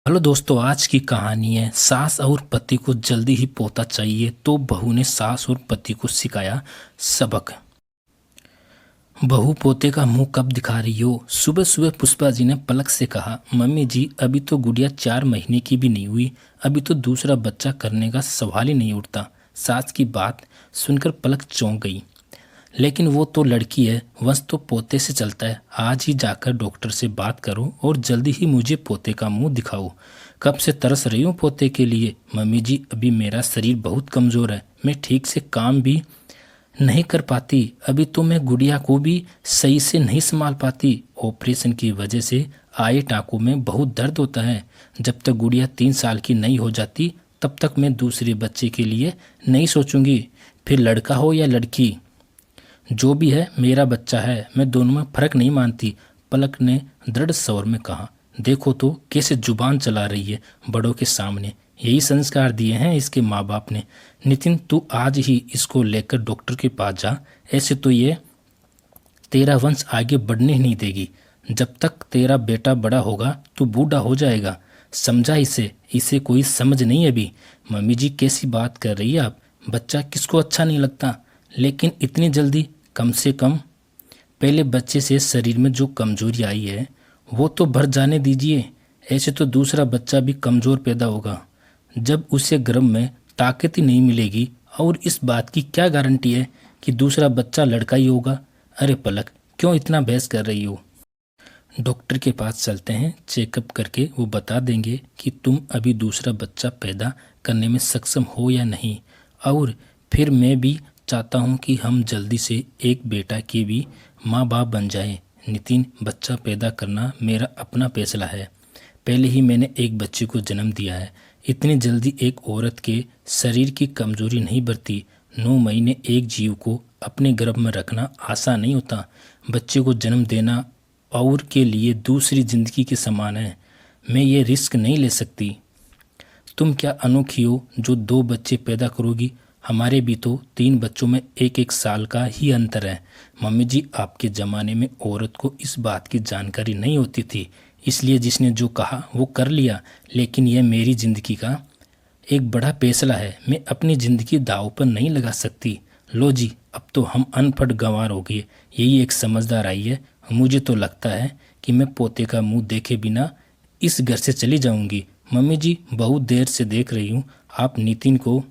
Hello दोस्तों, आज की कहानी है सास और पति को जल्दी ही पोता चाहिए तो बहू ने सास और पति को सिखाया सबक। बहू पोते का मुंह कब दिखा रही हो? सुबह सुबह पुष्पा जी ने पलक से कहा। मम्मी जी, अभी तो गुड़िया 4 महीने की भी नहीं हुई, अभी तो दूसरा बच्चा करने का सवाल ही नहीं उठता। सास की बात सुनकर पलक चौंक गई। लेकिन वो तो लड़की है, वंश तो पोते से चलता है। आज ही जाकर डॉक्टर से बात करो और जल्दी ही मुझे पोते का मुंह दिखाओ। कब से तरस रही हूँ पोते के लिए। मम्मी जी, अभी मेरा शरीर बहुत कमज़ोर है, मैं ठीक से काम भी नहीं कर पाती। अभी तो मैं गुड़िया को भी सही से नहीं संभाल पाती। ऑपरेशन की वजह से आए टाँकों में बहुत दर्द होता है। जब तक गुड़िया 3 साल की नहीं हो जाती तब तक मैं दूसरे बच्चे के लिए नहीं सोचूंगी, फिर लड़का हो या लड़की। जो भी है मेरा बच्चा है, मैं दोनों में फ़र्क नहीं मानती। पलक ने दृढ़ स्वर में कहा। देखो तो कैसे जुबान चला रही है बड़ों के सामने। यही संस्कार दिए हैं इसके माँ बाप ने। नितिन, तू आज ही इसको लेकर डॉक्टर के पास जा, ऐसे तो ये तेरा वंश आगे बढ़ने ही नहीं देगी। जब तक तेरा बेटा बड़ा होगा तो बूढ़ा हो जाएगा। समझा इसे? इसे कोई समझ नहीं अभी। मम्मी जी, कैसी बात कर रही है आप? बच्चा किसको अच्छा नहीं लगता, लेकिन इतनी जल्दी? कम से कम पहले बच्चे से शरीर में जो कमजोरी आई है वो तो भर जाने दीजिए। ऐसे तो दूसरा बच्चा भी कमज़ोर पैदा होगा जब उसे गर्भ में ताकत ही नहीं मिलेगी। और इस बात की क्या गारंटी है कि दूसरा बच्चा लड़का ही होगा? अरे पलक, क्यों इतना बहस कर रही हो? डॉक्टर के पास चलते हैं, चेकअप करके वो बता देंगे कि तुम अभी दूसरा बच्चा पैदा करने में सक्षम हो या नहीं। और फिर मैं भी चाहता हूँ कि हम जल्दी से एक बेटा के भी माँ बाप बन जाएं। नितिन, बच्चा पैदा करना मेरा अपना फैसला है। पहले ही मैंने एक बच्चे को जन्म दिया है। इतनी जल्दी एक औरत के शरीर की कमजोरी नहीं बढ़ती। 9 महीने एक जीव को अपने गर्भ में रखना आसान नहीं होता। बच्चे को जन्म देना और के लिए दूसरी जिंदगी के समान है। मैं ये रिस्क नहीं ले सकती। तुम क्या अनोखी हो जो 2 बच्चे पैदा करोगी? हमारे भी तो 3 बच्चों में 1-1 साल का ही अंतर है। मम्मी जी, आपके ज़माने में औरत को इस बात की जानकारी नहीं होती थी, इसलिए जिसने जो कहा वो कर लिया। लेकिन यह मेरी ज़िंदगी का एक बड़ा फैसला है, मैं अपनी ज़िंदगी दांव पर नहीं लगा सकती। लो जी, अब तो हम अनपढ़ गंवार हो गए, यही एक समझदार आई है। मुझे तो लगता है कि मैं पोते का मुंह देखे बिना इस घर से चली जाऊंगी। मम्मी जी, बहुत देर से देख रही हूँ आप नितिन को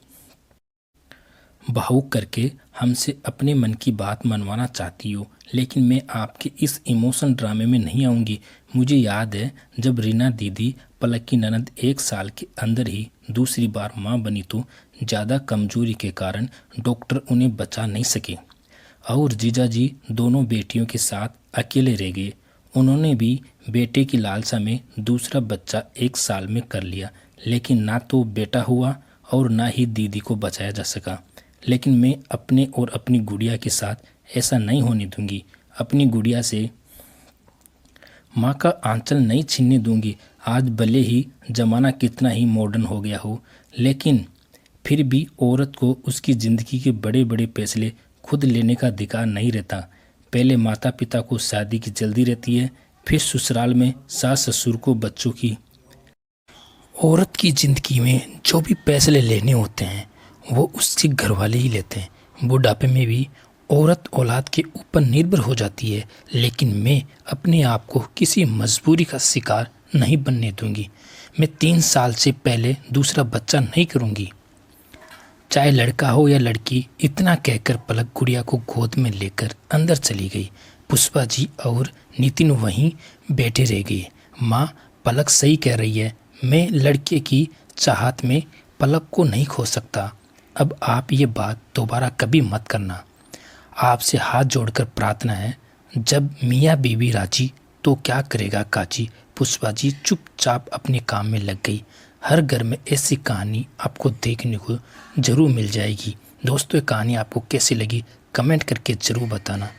भावुक करके हमसे अपने मन की बात मनवाना चाहती हो, लेकिन मैं आपके इस इमोशन ड्रामे में नहीं आऊँगी। मुझे याद है जब रीना दीदी, पलक की ननद, 1 साल के अंदर ही दूसरी बार माँ बनी तो ज़्यादा कमजोरी के कारण डॉक्टर उन्हें बचा नहीं सके और जीजा जी दोनों बेटियों के साथ अकेले रह गए। उन्होंने भी बेटे की लालसा में दूसरा बच्चा 1 साल में कर लिया, लेकिन ना तो बेटा हुआ और ना ही दीदी को बचाया जा सका। लेकिन मैं अपने और अपनी गुड़िया के साथ ऐसा नहीं होने दूंगी। अपनी गुड़िया से माँ का आंचल नहीं छीनने दूंगी। आज भले ही ज़माना कितना ही मॉडर्न हो गया हो, लेकिन फिर भी औरत को उसकी ज़िंदगी के बड़े बड़े फैसले खुद लेने का अधिकार नहीं रहता। पहले माता पिता को शादी की जल्दी रहती है, फिर ससुराल में सास ससुर को बच्चों की। औरत की ज़िंदगी में जो भी फैसले लेने होते हैं वो उसके घर वाले ही लेते हैं। बुढ़ापे में भी औरत औलाद के ऊपर निर्भर हो जाती है, लेकिन मैं अपने आप को किसी मजबूरी का शिकार नहीं बनने दूंगी। मैं 3 साल से पहले दूसरा बच्चा नहीं करूंगी, चाहे लड़का हो या लड़की। इतना कहकर पलक गुड़िया को गोद में लेकर अंदर चली गई। पुष्पा जी और नितिन वहीं बैठे रह गए। माँ, पलक सही कह रही है, मैं लड़के की चाहत में पलक को नहीं खो सकता। अब आप ये बात दोबारा कभी मत करना। आपसे हाथ जोड़कर प्रार्थना है, जब मियाँ बीवी राजी तो क्या करेगा काजी। पुष्पा जी चुपचाप अपने काम में लग गई। हर घर में ऐसी कहानी आपको देखने को ज़रूर मिल जाएगी। दोस्तों, ये कहानी आपको कैसी लगी कमेंट करके ज़रूर बताना।